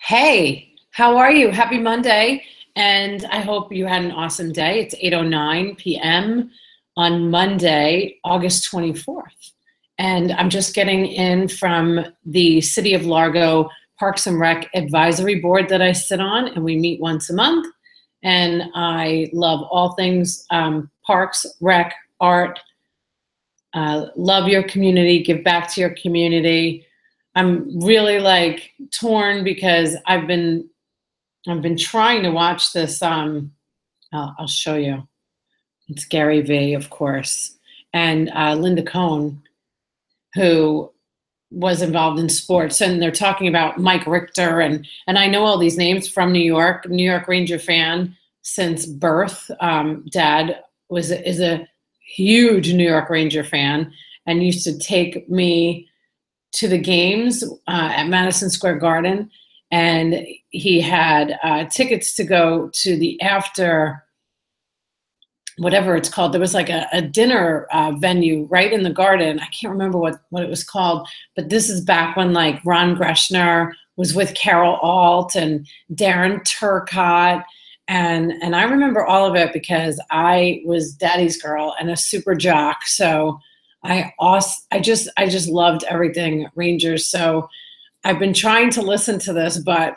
Hey, how are you? Happy Monday. And I hope you had an awesome day. It's 8:09 p.m. on Monday, August 24th. And I'm just getting in from the City of Largo Parks and Rec Advisory Board that I sit on, and we meet once a month. And I love all things parks, rec, art, love your community, give back to your community. I'm really like torn because I've been trying to watch this. I'll show you. It's Gary Vee, of course, and Linda Cohn, who was involved in sports, and they're talking about Mike Richter, and I know all these names from New York Ranger fan since birth. Dad is a huge New York Ranger fan, and used to take me to the games at Madison Square Garden, and he had tickets to go to the after, whatever it's called. There was like a dinner venue right in the garden. I can't remember what it was called, but this is back when like Ron Greschner was with Carol Alt and Darren Turcotte. And I remember all of it because I was daddy's girl and a super jock. So I just loved everything Rangers. So I've been trying to listen to this, but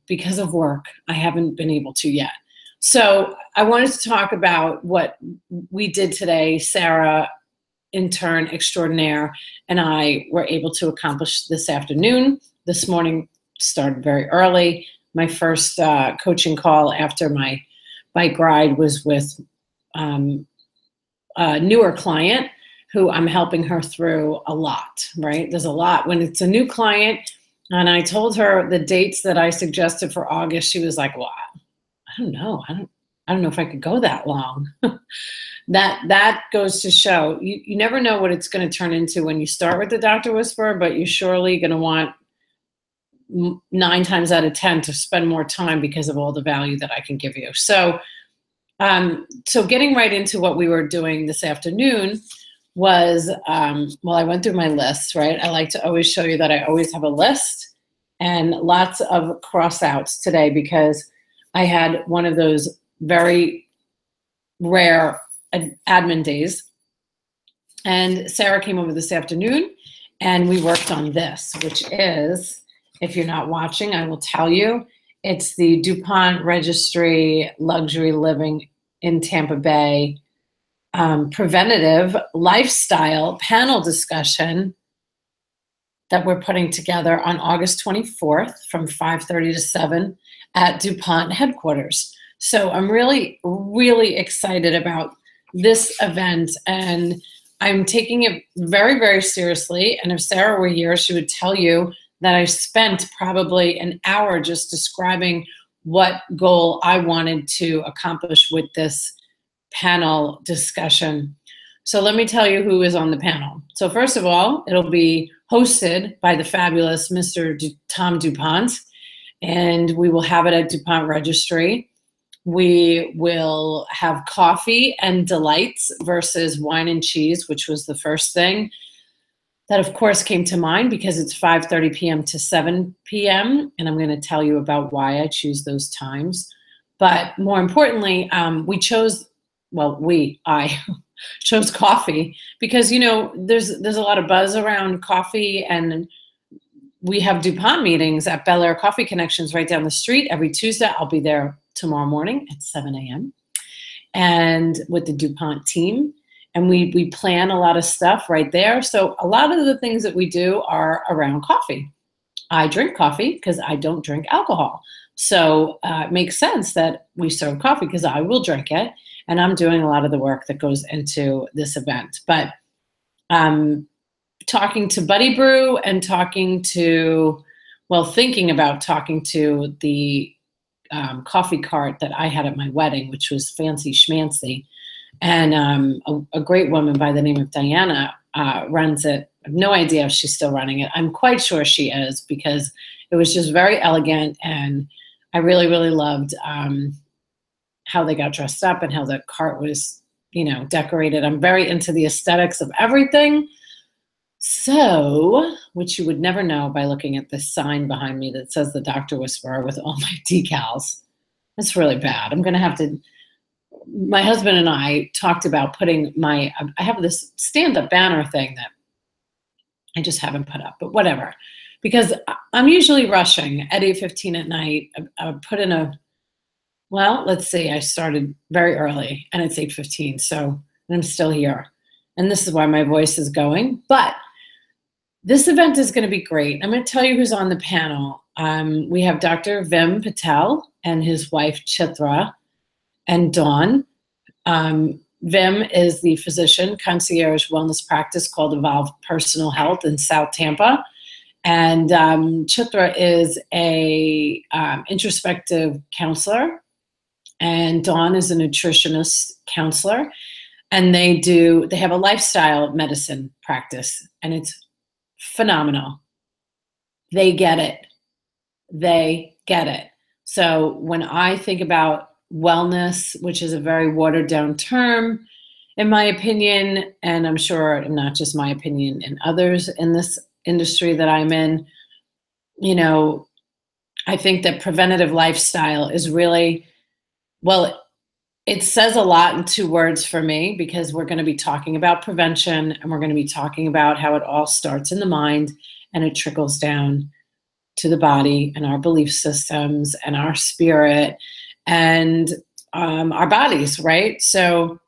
because of work, I haven't been able to yet. So I wanted to talk about what we did today. Sarah, intern extraordinaire, and I were able to accomplish this afternoon. This morning started very early. My first coaching call after my bike ride was with a newer client who I'm helping her through a lot, right? There's a lot. When it's a new client, and I told her the dates that I suggested for August, she was like, well, I don't know. I don't know if I could go that long. That goes to show you never know what it's going to turn into when you start with the Dr. Whisperer, but you're surely going to want 9 times out of 10 to spend more time because of all the value that I can give you. So getting right into what we were doing this afternoon was, well, I went through my list, right? I like to always show you that I always have a list, and lots of cross outs today because I had one of those very rare admin days. And Sarah came over this afternoon and we worked on this, which is, if you're not watching, I will tell you, it's the DuPont Registry Luxury Living in Tampa Bay Preventative Lifestyle panel discussion that we're putting together on August 24th from 5:30 to 7 at DuPont headquarters. So I'm really, really excited about this event, and I'm taking it very, very seriously. And if Sarah were here, she would tell you that I spent probably an hour just describing what goal I wanted to accomplish with this panel discussion. So let me tell you who is on the panel. So first of all, it'll be hosted by the fabulous Mr. Tom DuPont, and we will have it at DuPont Registry. We will have coffee and delights versus wine and cheese, which was the first thing that, of course, came to mind because it's 5:30 p.m. to 7 p.m., and I'm going to tell you about why I choose those times. But more importantly, I chose coffee because, you know, there's a lot of buzz around coffee, and we have DuPont meetings at Bel Air Coffee Connections right down the street every Tuesday. I'll be there tomorrow morning at 7 a.m. and with the DuPont team. And we plan a lot of stuff right there. So a lot of the things that we do are around coffee. I drink coffee because I don't drink alcohol. So it makes sense that we serve coffee because I will drink it. And I'm doing a lot of the work that goes into this event. But talking to Buddy Brew and thinking about talking to the coffee cart that I had at my wedding, which was fancy schmancy. And a great woman by the name of Diana runs it. I have no idea if she's still running it. I'm quite sure she is because it was just very elegant, and I really, really loved how they got dressed up and how the cart was, decorated. I'm very into the aesthetics of everything. So, which you would never know by looking at this sign behind me that says the Doctor Whisperer with all my decals. That's really bad. I'm going to have to. My husband and I talked about putting I have this stand-up banner thing that I just haven't put up, but whatever. Because I'm usually rushing at 8:15 at night. I put in well, let's see, I started very early and it's 8:15, so I'm still here. And this is why my voice is going. But this event is going to be great. I'm going to tell you who's on the panel. We have Dr. Vim Patel and his wife Chitra and Dawn. Vim is the physician concierge wellness practice called Evolve Personal Health in South Tampa. And Chitra is a introspective counselor, and Dawn is a nutritionist counselor. And they have a lifestyle medicine practice, and it's phenomenal. They get it. They get it. So when I think about wellness, which is a very watered down term, in my opinion, and I'm sure not just my opinion and others in this industry that I'm in, I think that preventative lifestyle is really, well, it says a lot in two words for me, because we're going to be talking about prevention, and we're going to be talking about how it all starts in the mind and it trickles down to the body and our belief systems and our spirit and our bodies, right? So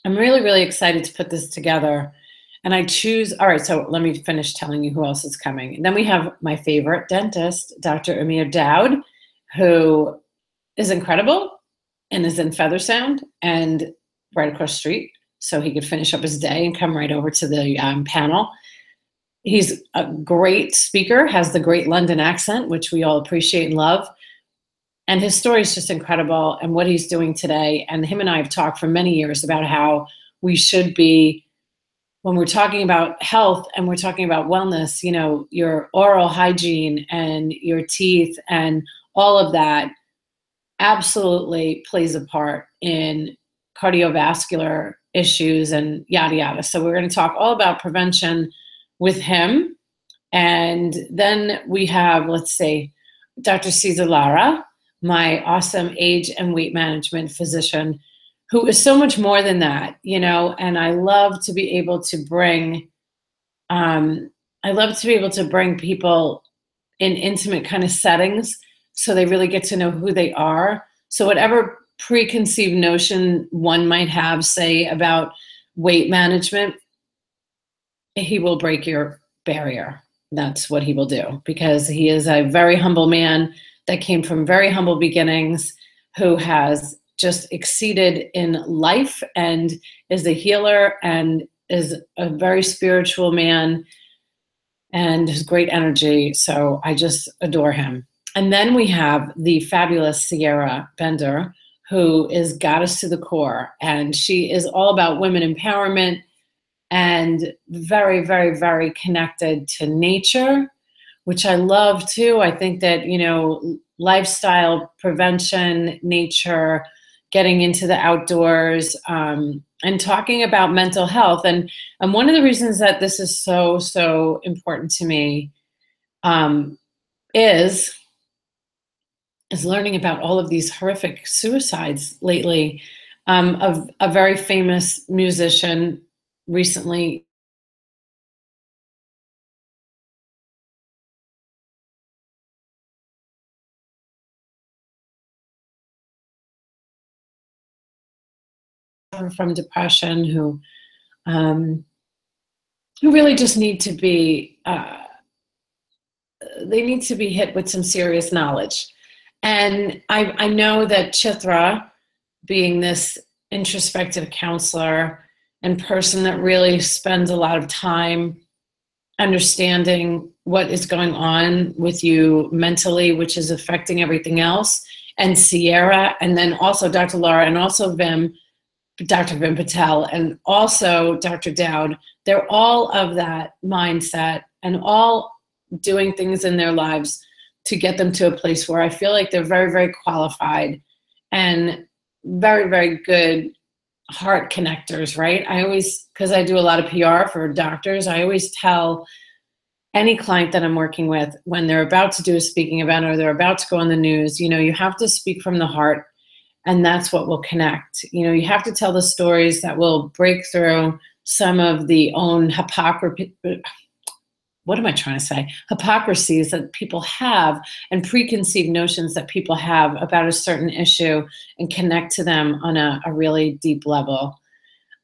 I'm really, really excited to put this together. And all right, so let me finish telling you who else is coming. And then we have my favorite dentist, Dr. Amir Dowd, who is incredible and is in Feathersound and right across the street. So he could finish up his day and come right over to the panel. He's a great speaker, has the great London accent, which we all appreciate and love. And his story is just incredible, and what he's doing today. And him and I have talked for many years about how we should be, when we're talking about health and we're talking about wellness, your oral hygiene and your teeth and all of that absolutely plays a part in cardiovascular issues and yada, yada. So we're going to talk all about prevention with him. And then we have, let's say, Dr. Cesar Lara, my awesome age and weight management physician, who is so much more than that, and I love to be able to bring, people in intimate kind of settings so they really get to know who they are. So whatever preconceived notion one might have, say, about weight management, he will break your barrier. That's what he will do, because he is a very humble man that came from very humble beginnings, who has just exceeded in life and is a healer and is a very spiritual man and has great energy. So I just adore him. And then we have the fabulous Sierra Bender, who is goddess to the core. And she is all about women empowerment and very, very, very connected to nature, which I love too. I think that, lifestyle, prevention, nature, getting into the outdoors, and talking about mental health. And one of the reasons that this is so, so important to me is learning about all of these horrific suicides lately. Of a very famous musician recently from depression, who really just need to be, they need to be hit with some serious knowledge. And I know that Chitra, being this introspective counselor and person that really spends a lot of time understanding what is going on with you mentally, which is affecting everything else, and Sierra, and then also Dr. Laura, and also Dr. Vim Patel, and also Dr. Dowd, they're all of that mindset and all doing things in their lives to get them to a place where I feel like they're very, very qualified and very, very good heart connectors, right? I always, because I do a lot of PR for doctors, I always tell any client that I'm working with when they're about to do a speaking event or they're about to go on the news, you have to speak from the heart, and that's what will connect. You have to tell the stories that will break through some of the own hypocrisy. What am I trying to say? Hypocrisies that people have and preconceived notions that people have about a certain issue, and connect to them on a really deep level,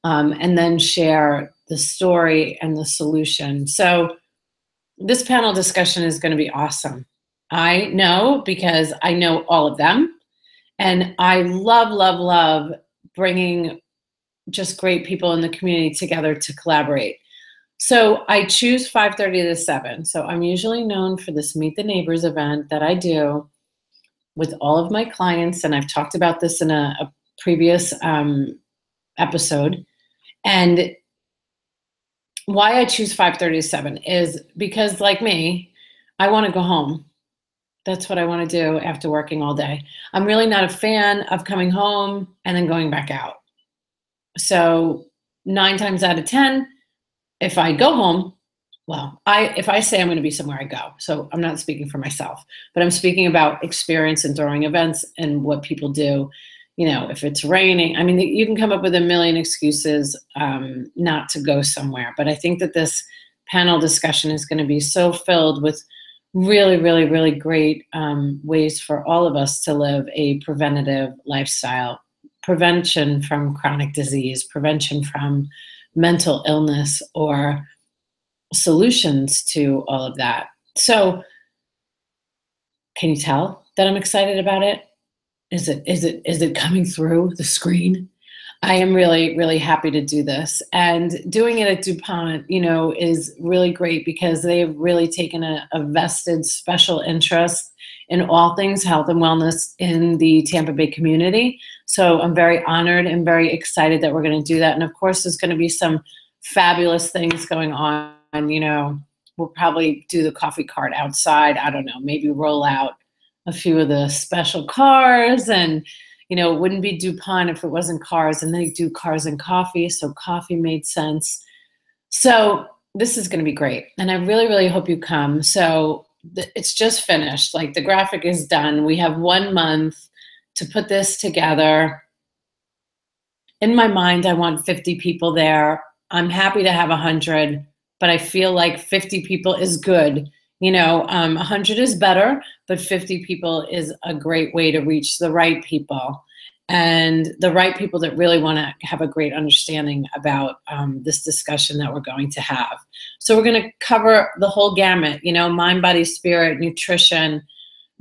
and then share the story and the solution. So this panel discussion is going to be awesome. I know, because I know all of them, and I love, love, love bringing just great people in the community together to collaborate. So I choose 5:30 to 7. So I'm usually known for this Meet the Neighbors event that I do with all of my clients. And I've talked about this in a previous episode. And why I choose 5:30 to 7 is because, like me, I want to go home. That's what I want to do after working all day. I'm really not a fan of coming home and then going back out. So 9 times out of 10, if I go home, well, if I say I'm going to be somewhere, I go. So I'm not speaking for myself, but I'm speaking about experience in throwing events and what people do. If it's raining, I mean, you can come up with a million excuses not to go somewhere. But I think that this panel discussion is going to be so filled with really, really, really great ways for all of us to live a preventative lifestyle, prevention from chronic disease, prevention from mental illness, or solutions to all of that. So can you tell that I'm excited about it? Is it coming through the screen? I am really, really happy to do this. And doing it at DuPont, is really great because they've really taken a vested special interest in all things health and wellness in the Tampa Bay community. So I'm very honored and very excited that we're going to do that. And of course, there's going to be some fabulous things going on. We'll probably do the coffee cart outside. I don't know, maybe roll out a few of the special cars, and it wouldn't be DuPont if it wasn't cars, and they do cars and coffee, so coffee made sense. So this is going to be great, and I really, really hope you come. So it's just finished. Like, the graphic is done. We have 1 month to put this together. In my mind, I want 50 people there. I'm happy to have 100, but I feel like 50 people is good. 100 is better, but 50 people is a great way to reach the right people, and the right people that really want to have a great understanding about this discussion that we're going to have. So we're going to cover the whole gamut, mind, body, spirit, nutrition,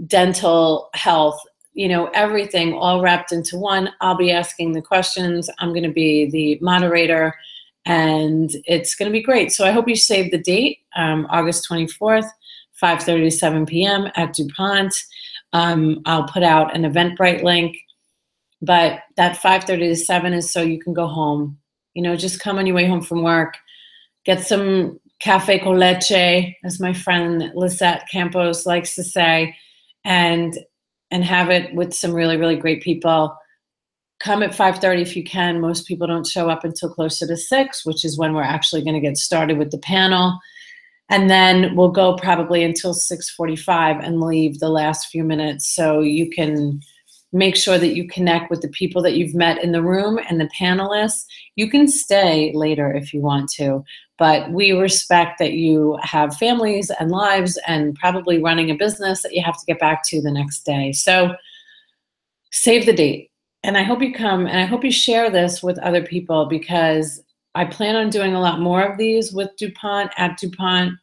dental health, everything all wrapped into one. I'll be asking the questions. I'm going to be the moderator, and it's going to be great. So I hope you save the date, August 24th, 5:30 to 7 p.m. at DuPont. I'll put out an Eventbrite link, but that 5:30 to 7 is so you can go home. Just come on your way home from work, get some cafe con leche, as my friend Lisette Campos likes to say, and have it with some really, really great people. Come at 5:30 if you can. Most people don't show up until closer to 6, which is when we're actually going to get started with the panel. And then we'll go probably until 6:45 and leave the last few minutes, so you can make sure that you connect with the people that you've met in the room and the panelists. You can stay later if you want to, but we respect that you have families and lives and probably running a business that you have to get back to the next day. So save the date. And I hope you come, and I hope you share this with other people, because I plan on doing a lot more of these with DuPont, at DuPont,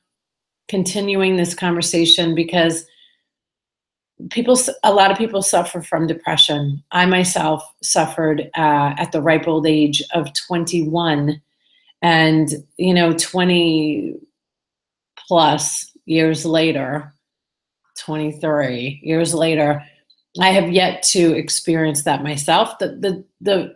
continuing this conversation, because a lot of people suffer from depression. I myself suffered at the ripe old age of 21, and 20 plus years later, 23 years later, I have yet to experience that myself. The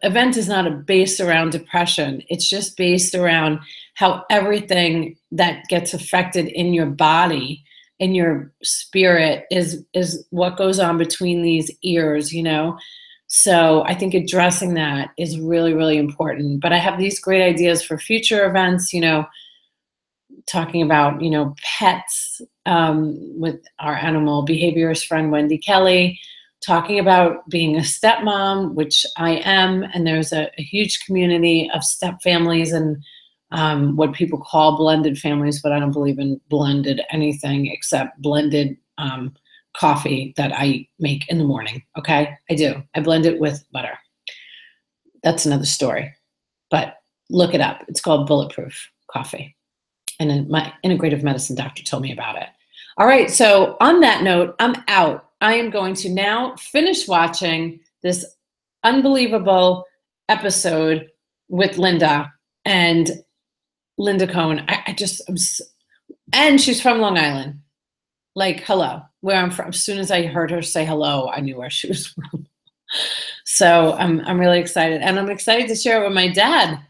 event is not based around depression. It's just based around how everything that gets affected in your body, in your spirit, is what goes on between these ears, So I think addressing that is really, really important. But I have these great ideas for future events, talking about, pets with our animal behaviorist friend, Wendy Kelly, talking about being a stepmom, which I am. And there's a huge community of step families and what people call blended families, but I don't believe in blended anything except blended coffee that I make in the morning. Okay, I do. I blend it with butter. That's another story, but look it up. It's called Bulletproof Coffee. And my integrative medicine doctor told me about it. All right, so on that note, I'm out. I am going to now finish watching this unbelievable episode with Linda and Linda Cohen. And she's from Long Island. Like, hello, where I'm from. As soon as I heard her say hello, I knew where she was from. So I'm really excited. And I'm excited to share it with my dad.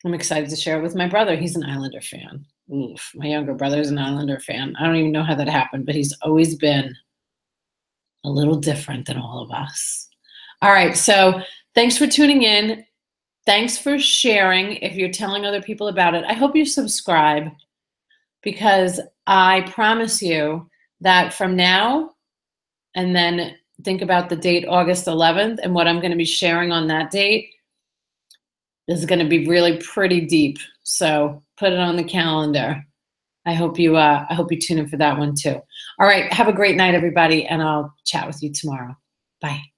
I'm excited to share it with my brother. He's an Islander fan. Oof, my younger brother's an Islander fan. I don't even know how that happened, but he's always been a little different than all of us. All right, so thanks for tuning in. Thanks for sharing if you're telling other people about it. I hope you subscribe, because I promise you that from now, and then think about the date, August 11th, and what I'm going to be sharing on that date is going to be really pretty deep. So put it on the calendar. I hope you tune in for that one too. All right, have a great night, everybody, and I'll chat with you tomorrow. Bye.